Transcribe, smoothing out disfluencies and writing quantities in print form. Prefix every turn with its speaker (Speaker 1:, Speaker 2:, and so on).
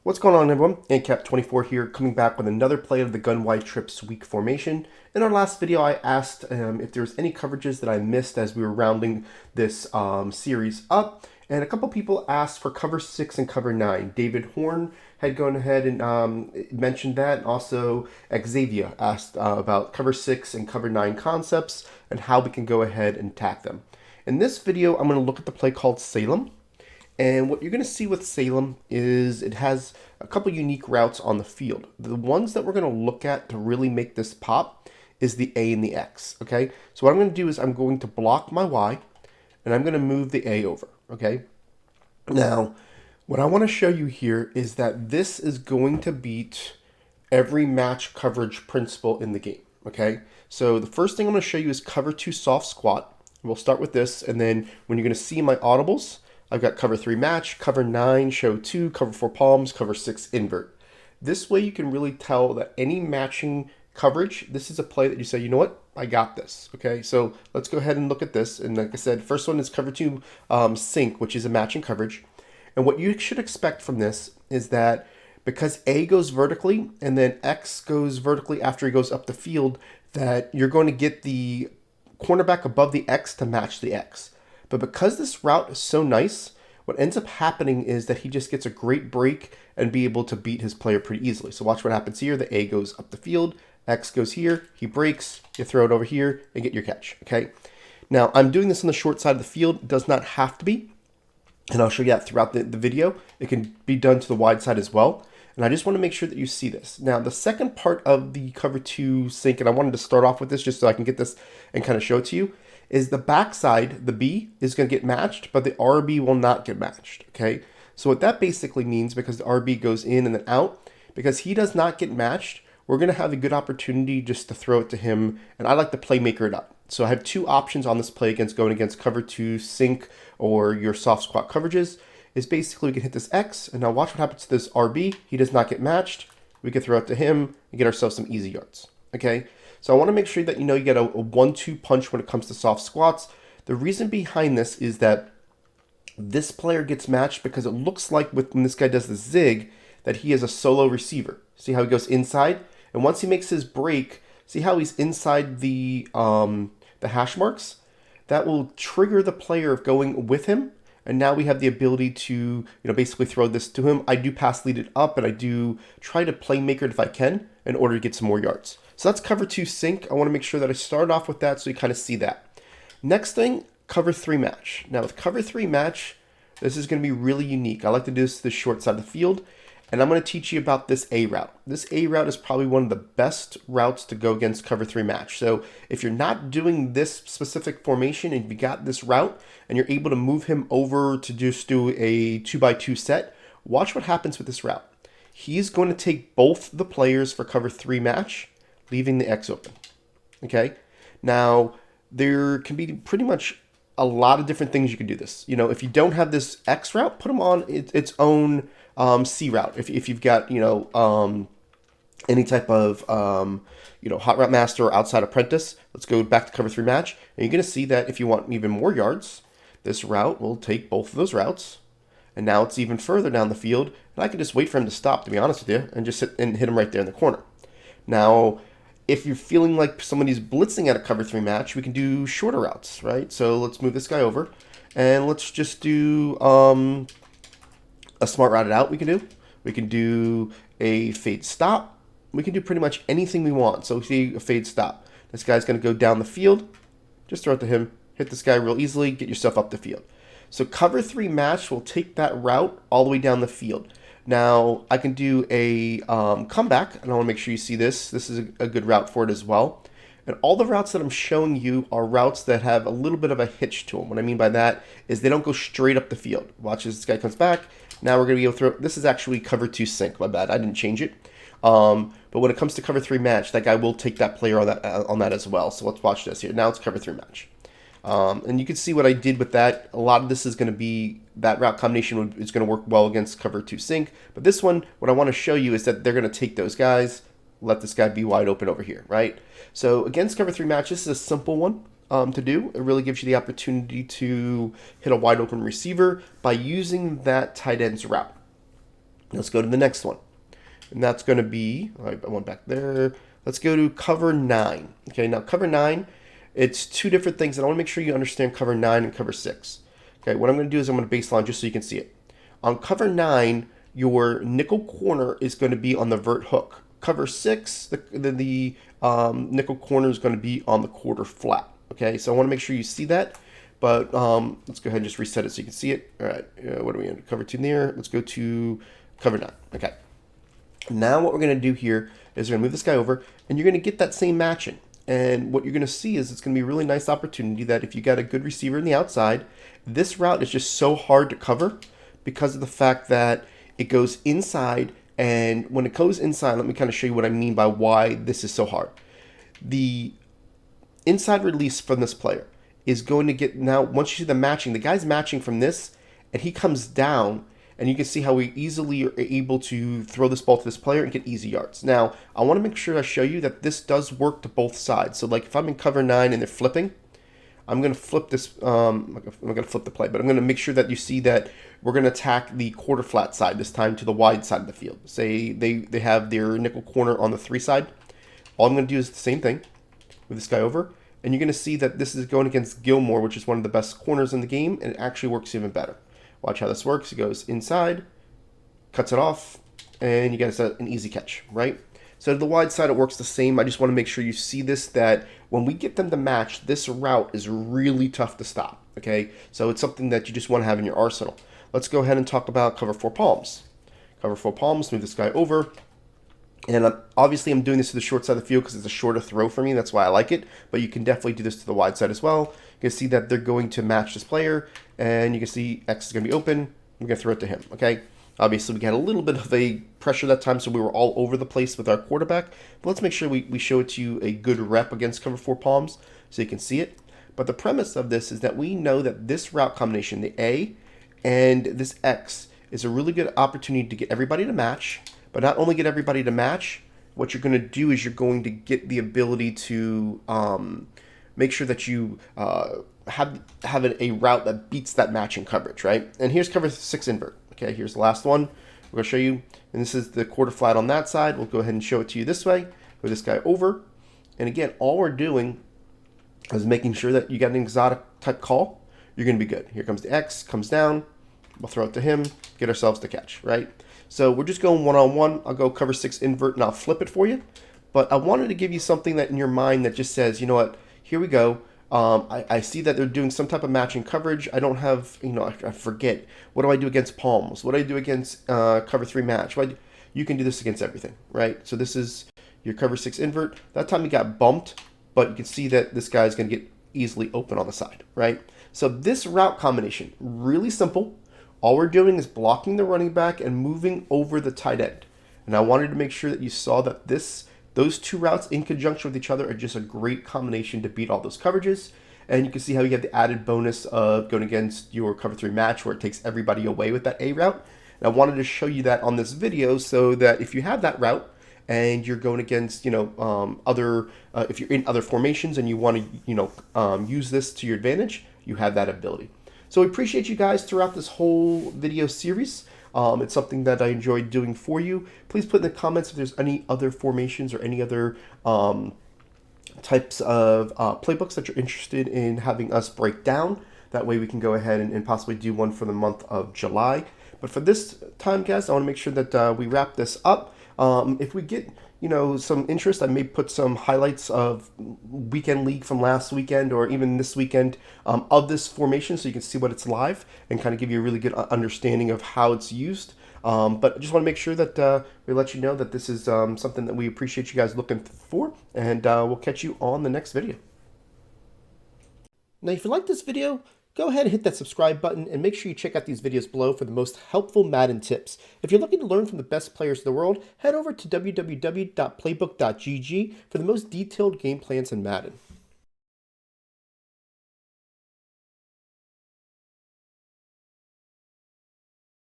Speaker 1: What's going on, everyone? AncapTwenty4 here, coming back with another play of the gun wide trip sweep formation. In our last video, I asked if there was any coverages that I missed as we were rounding this series up, and a couple people asked for cover 6 and cover 9. David Horn had gone ahead and mentioned that, and also Xavier asked about cover 6 and cover 9 concepts and how we can go ahead and attack them. In this video, I'm going to look at the play called Salem. And what you're going to see with Salem is it has a couple unique routes on the field. The ones that we're going to look at to really make this pop is the A and the X, okay? So what I'm going to do is I'm going to block my Y, and I'm going to move the A over, okay? Now, what I want to show you here is that this is going to beat every match coverage principle in the game, okay? So the first thing I'm going to show you is cover 2 soft squat. We'll start with this, and then when you're going to see my audibles, I've got cover 3 match, cover 9 show 2, cover 4 palms, cover 6 invert. This way you can really tell that any matching coverage, this is a play that you say, you know what, I got this. Okay, so let's go ahead and look at this. And like I said, first one is cover 2 sync, which is a matching coverage. And what you should expect from this is that because A goes vertically and then X goes vertically after he goes up the field, that you're going to get the cornerback above the X to match the X. But because this route is so nice, what ends up happening is that he just gets a great break and be able to beat his player pretty easily. So watch what happens here. The A goes up the field, X goes here, he breaks, you throw it over here and get your catch, okay? Now, I'm doing this on the short side of the field. It does not have to be, and I'll show you that throughout the video. It can be done to the wide side as well. And I just want to make sure that you see this. Now, the second part of the cover 2 sync, and I wanted to start off with this just so I can get this and kind of show it to you, is the backside, the B, is going to get matched, but the RB will not get matched, okay? So what that basically means, because the RB goes in and then out, because he does not get matched, we're going to have a good opportunity just to throw it to him, and I like to playmaker it up. So I have 2 options on this play against going against cover 2 sync or your soft squat coverages, is basically we can hit this X, and now watch what happens to this RB. He does not get matched. We can throw it to him and get ourselves some easy yards, okay? So I want to make sure that you know you get a 1-2 punch when it comes to soft squats. The reason behind this is that this player gets matched because it looks like when this guy does the zig that he is a solo receiver. See how he goes inside? And once he makes his break, see how he's inside the hash marks? That will trigger the player of going with him. And now we have the ability to, basically throw this to him. I do pass lead it up, and I do try to playmaker it if I can in order to get some more yards. So that's cover 2 sync. I want to make sure that I start off with that so you kind of see that. Next thing, cover 3 match. Now with cover 3 match, this is going to be really unique. I like to do this to the short side of the field, and I'm going to teach you about this A route. This A route is probably one of the best routes to go against cover 3 match. So if you're not doing this specific formation and you got this route and you're able to move him over to just do a 2x2 set, watch what happens with this route. He's going to take both the players for cover 3 match, leaving the X open, okay? Now, there can be pretty much a lot of different things you can do this. If you don't have this X route, put them on its own C route. If you've got, any type of, hot route master or outside apprentice, let's go back to cover 3 match. And you're going to see that if you want even more yards, this route will take both of those routes. And now it's even further down the field. And I can just wait for him to stop, to be honest with you, and just sit and hit him right there in the corner. Now, if you're feeling like somebody's blitzing at a cover 3 match, we can do shorter routes, right? So let's move this guy over, and let's just do a smart routed out we can do. We can do a fade stop. We can do pretty much anything we want. So see a fade stop. This guy's going to go down the field. Just throw it to him. Hit this guy real easily. Get yourself up the field. So cover 3 match will take that route all the way down the field. Now, I can do a comeback, and I want to make sure you see this. This is a good route for it as well. And all the routes that I'm showing you are routes that have a little bit of a hitch to them. What I mean by that is they don't go straight up the field. Watch as this guy comes back. Now we're going to be able to throw. This is actually cover 2 sync. My bad. I didn't change it. But when it comes to cover 3 match, that guy will take that player on that as well. So let's watch this here. Now it's cover 3 match. And you can see what I did with that. A lot of this is going to be, that route combination is going to work well against cover 2 sync. But this one, what I want to show you is that they're going to take those guys, let this guy be wide open over here, right? So against cover 3 match, this is a simple one to do. It really gives you the opportunity to hit a wide open receiver by using that tight end's route. Let's go to the next one. And that's going to be, I went back there. Let's go to cover 9. Okay, now cover 9, it's two different things, and I want to make sure you understand cover 9 and cover 6. Okay, what I'm going to do is I'm going to baseline just so you can see it. On cover 9, your nickel corner is going to be on the vert hook. Cover 6, the nickel corner is going to be on the quarter flat. Okay, so I want to make sure you see that. But let's go ahead and just reset it so you can see it. All right, what are we in? Cover 2 there. Let's go to cover 9. Okay. Now what we're going to do here is we're going to move this guy over, and you're going to get that same matching. And what you're going to see is it's going to be a really nice opportunity that if you got a good receiver in the outside, this route is just so hard to cover because of the fact that it goes inside. And when it goes inside, let me kind of show you what I mean by why this is so hard. The inside release from this player is going to get, now once you see the matching, the guy's matching from this, and he comes down, and you can see how we easily are able to throw this ball to this player and get easy yards. Now, I want to make sure I show you that this does work to both sides. So like if I'm in cover 9 and they're flipping, I'm going to flip this, I'm going to flip the play, but I'm going to make sure that you see that we're going to attack the quarter flat side this time to the wide side of the field. Say they have their nickel corner on the 3 side. All I'm going to do is the same thing with this guy over. And you're going to see that this is going against Gilmore, which is one of the best corners in the game, and it actually works even better. Watch how this works. He goes inside, cuts it off, and you get an easy catch, right? So to the wide side, it works the same. I just want to make sure you see this, that when we get them to match, this route is really tough to stop, okay? So it's something that you just want to have in your arsenal. Let's go ahead and talk about cover 4 palms. Cover 4 palms, move this guy over. And obviously I'm doing this to the short side of the field because it's a shorter throw for me. That's why I like it. But you can definitely do this to the wide side as well. You can see that they're going to match this player. And you can see X is going to be open. I'm going to throw it to him, okay? Obviously, we had a little bit of a pressure that time, so we were all over the place with our quarterback. But let's make sure we show it to you a good rep against cover 4 palms so you can see it. But the premise of this is that we know that this route combination, the A and this X, is a really good opportunity to get everybody to match. But not only get everybody to match, what you're going to do is you're going to get the ability to make sure that you have a route that beats that matching coverage, right? And here's cover 6 invert. Okay, here's the last one. We're going to show you, and this is the quarter flat on that side. We'll go ahead and show it to you this way with this guy over. And again, all we're doing is making sure that you got an exotic type call. You're going to be good. Here comes the X, comes down. We'll throw it to him, get ourselves the catch, right? So we're just going one-on-one. I'll go cover 6 invert and I'll flip it for you. But I wanted to give you something that in your mind that just says, you know what, here we go. I see that they're doing some type of matching coverage. I don't have, I forget. What do I do against palms? What do I do against cover 3 match? You can do this against everything, right? So this is your cover 6 invert. That time he got bumped, but you can see that this guy's going to get easily open on the side, right? So this route combination, really simple. All we're doing is blocking the running back and moving over the tight end. And I wanted to make sure that you saw that those two routes in conjunction with each other are just a great combination to beat all those coverages. And you can see how you have the added bonus of going against your cover 3 match where it takes everybody away with that A route. And I wanted to show you that on this video so that if you have that route and you're going against, if you're in other formations and you want to, use this to your advantage, you have that ability. So we appreciate you guys throughout this whole video series. It's something that I enjoyed doing for you. Please put in the comments if there's any other formations or any other types of playbooks that you're interested in having us break down. That way we can go ahead and possibly do one for the month of July. But for this time, guys, I want to make sure that we wrap this up. If we get some interest, I may put some highlights of weekend league from last weekend or even this weekend of this formation so you can see what it's live and kind of give you a really good understanding of how it's used. But I just want to make sure that we let you know that this is something that we appreciate you guys looking for, and we'll catch you on the next video. Now, if you like this video, go ahead and hit that subscribe button and make sure you check out these videos below for the most helpful Madden tips. If you're looking to learn from the best players in the world, head over to www.playbook.gg for the most detailed game plans in Madden.